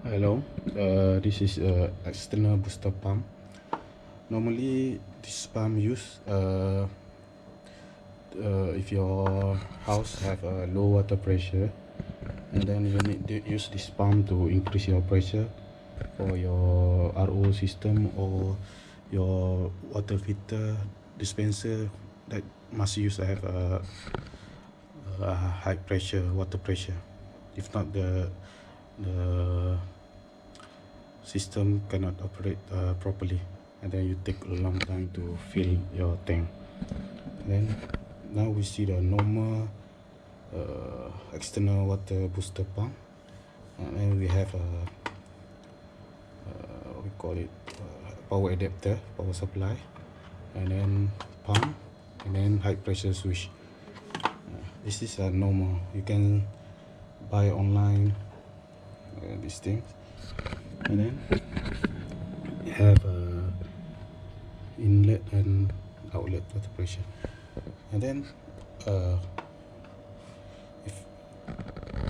Hello, this is external booster pump. Normally, this pump use if your house have a low water pressure, and then you need to use this pump to increase your pressure for your RO system or your water filter dispenser that must use have a high pressure water pressure. If not, the system cannot operate properly, and then you take a long time to fill your tank. Then now we see the normal external water booster pump, and then we have a we call it power adapter, power supply, and then pump, and then high pressure switch. This is a normal, you can buy online these things. And then you have inlet and outlet water pressure. And then if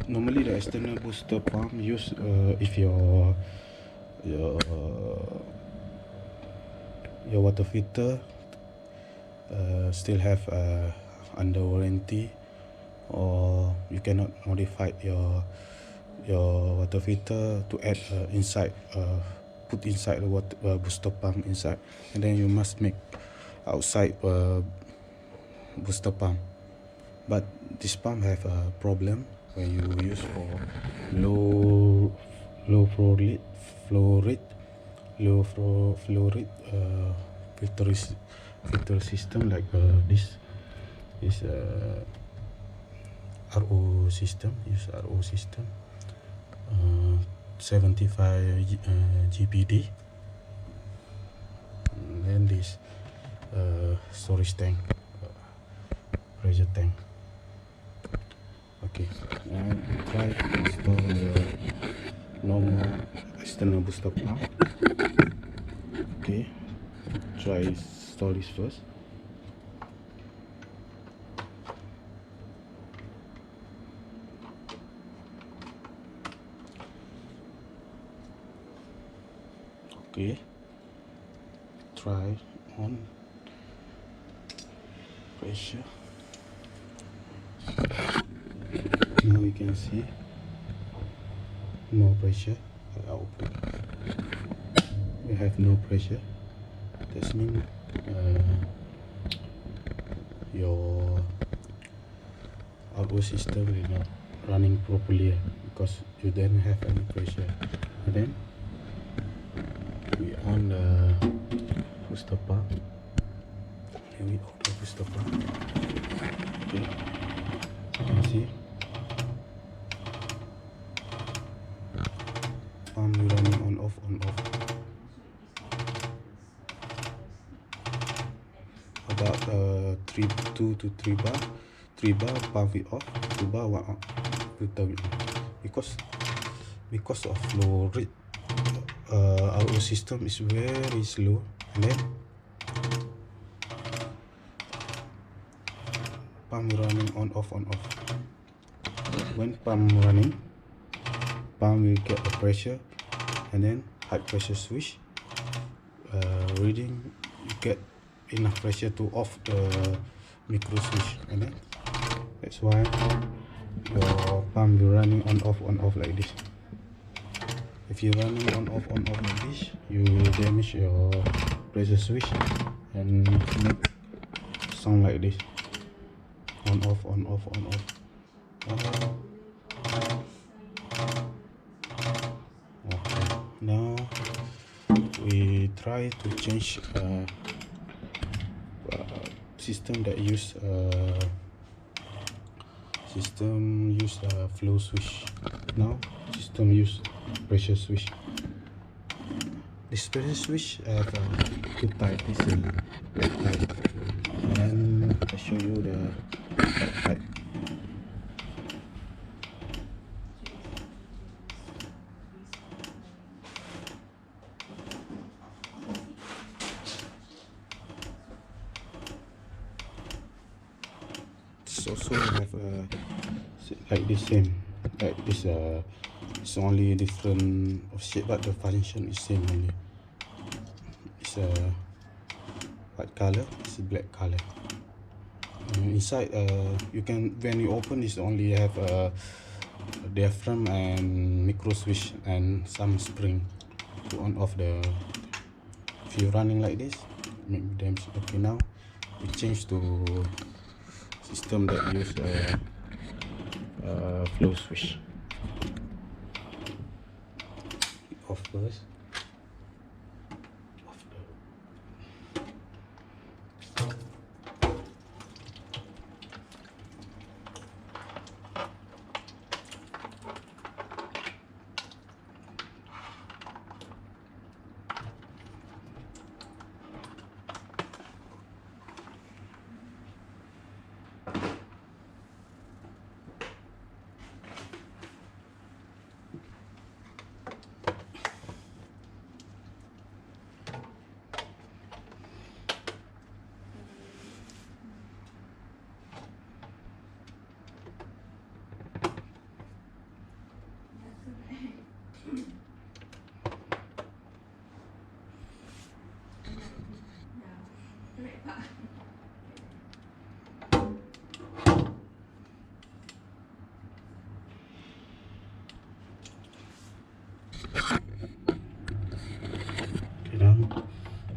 normally the external booster pump use if your water filter still have under warranty, or you cannot modify your water filter to add inside put inside the water booster pump inside, and then you must make outside booster pump. But this pump have a problem when you use for low flow rate filter system, like this is RO system, use RO system 75 GPD, and then this storage tank, pressure tank. Okay, now try to install the normal external booster pump. Okay, try install this first. Okay, try on pressure. Now we can see no pressure at output. We have no pressure. That means your RO system is not running properly because you don't have any pressure. And then we on the booster pump. Here we on the booster pump. Okay, you can see pump running on off. About 2 to 3 bar. 3 bar pump it off, 2 bar 1 on, filter it on. Because of flow rate, our system is very slow, and then pump running on off. When pump running, pump will get the pressure, and then high pressure switch reading, you get enough pressure to off the micro switch, and then that's why your pump will running on off like this. If you running on off like this, you will damage your pressure switch and make sound like this, on off. Okay, now we try to change system that use flow switch. Now system use pressure switch. This pressure switch have two types. This is black type, and I show you the white type. This also have like this same, like this It's only different of shape, but the function is same only. It's a white color, it's a black color. Inside, you can, when you open this, only have a diaphragm and micro switch and some spring to on off the. If you're running like this, make them okay. Now we change to system that use flow switch. Off first. Now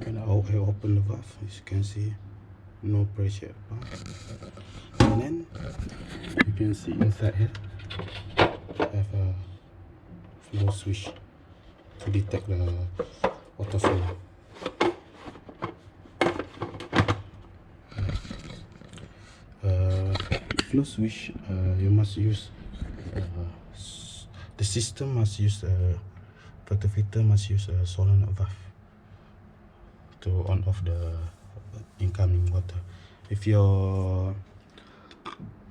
when I open the valve, as you can see, no pressure pump. And then you can see inside here have a flow switch to detect the water flow. Flow switch, you must use the system must use water filter must use a solenoid valve to on off the incoming water. If your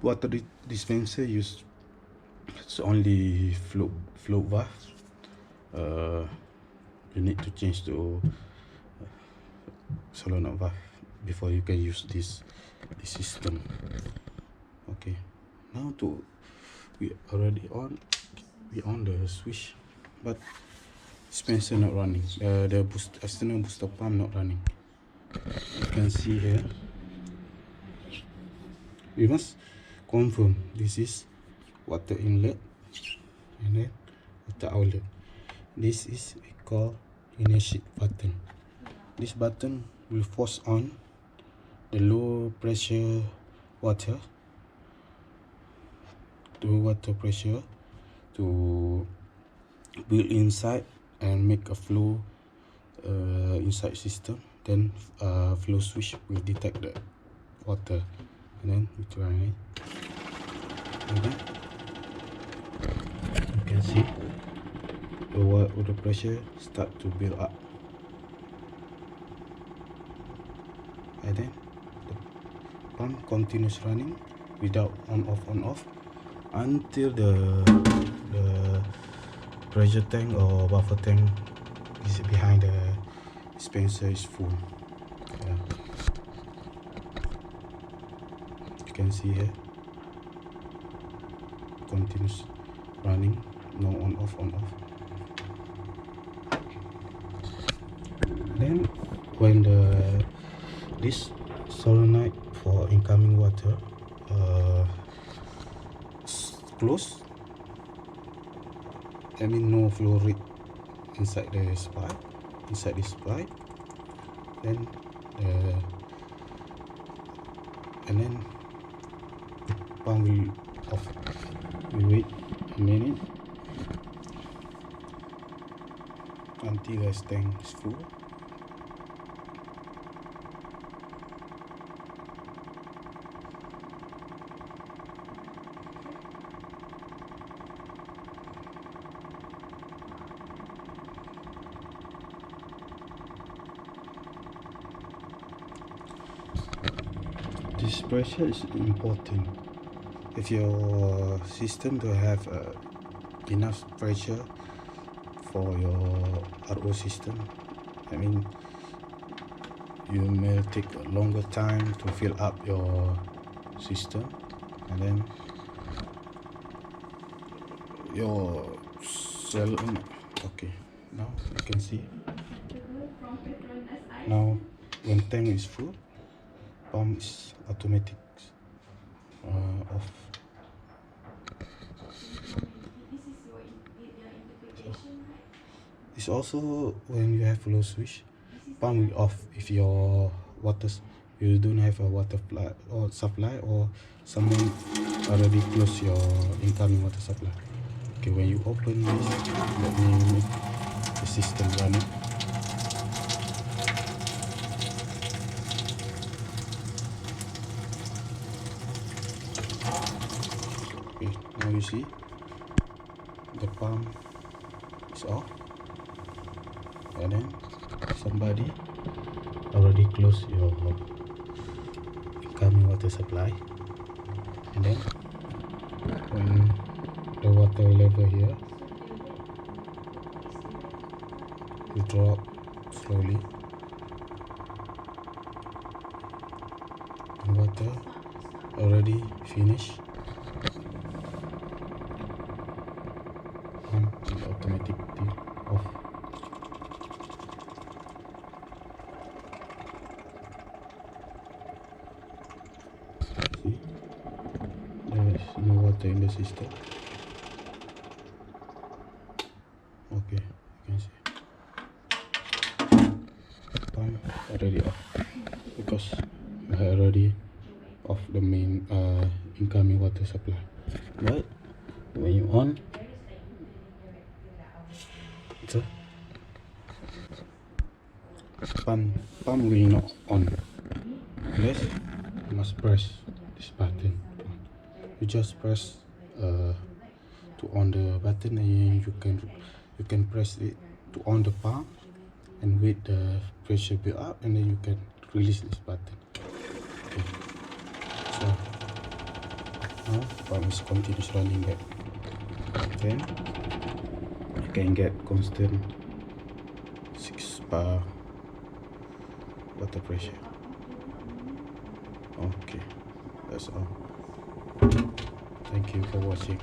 water dispenser use it's only flow valve, you need to change to solenoid valve before you can use this system. Okay, now we on the switch, but dispenser not running. The external booster pump not running. You can see here. We must confirm this is water inlet and then water outlet. This is we call initiate button. This button will force on the low pressure water to build inside and make a flow inside system. Then flow switch will detect the water, and then we try it. And then you can see the water pressure start to build up, and then the pump continues running without on off until the pressure tank or buffer tank is behind the dispenser is full. Yeah. You can see here continuous running, no on off. Then when this solenoid for incoming water close, I mean no flow rate inside this pipe, then and then the pump will off. We wait a minute until the tank is full. This pressure is important. If your system don't have enough pressure for your RO system, I mean you may take a longer time to fill up your system, and then your well. Okay, now you can see. Now when tank is full, pump is automatic off. It's also when you have low switch, pump will off if your you don't have a water supply, or someone already close your incoming water supply. Okay, when you open this, let me make the system running. Okay, now you see the pump is off, and then somebody already close your incoming water supply, and then when the water level here will drop slowly, and water already finished, pump will automatically off. See, there is no water in the system. Okay, you can see pump already off because I already off the main incoming water supply. But when you on, so pump will not on unless you must press this button. You just press to on the button, and you can press it to on the pump and wait the pressure build up, and then you can release this button. Okay. So now pump is continuous running back. Then you can get constant 6 bar water pressure. Okay, that's all. Thank you for watching.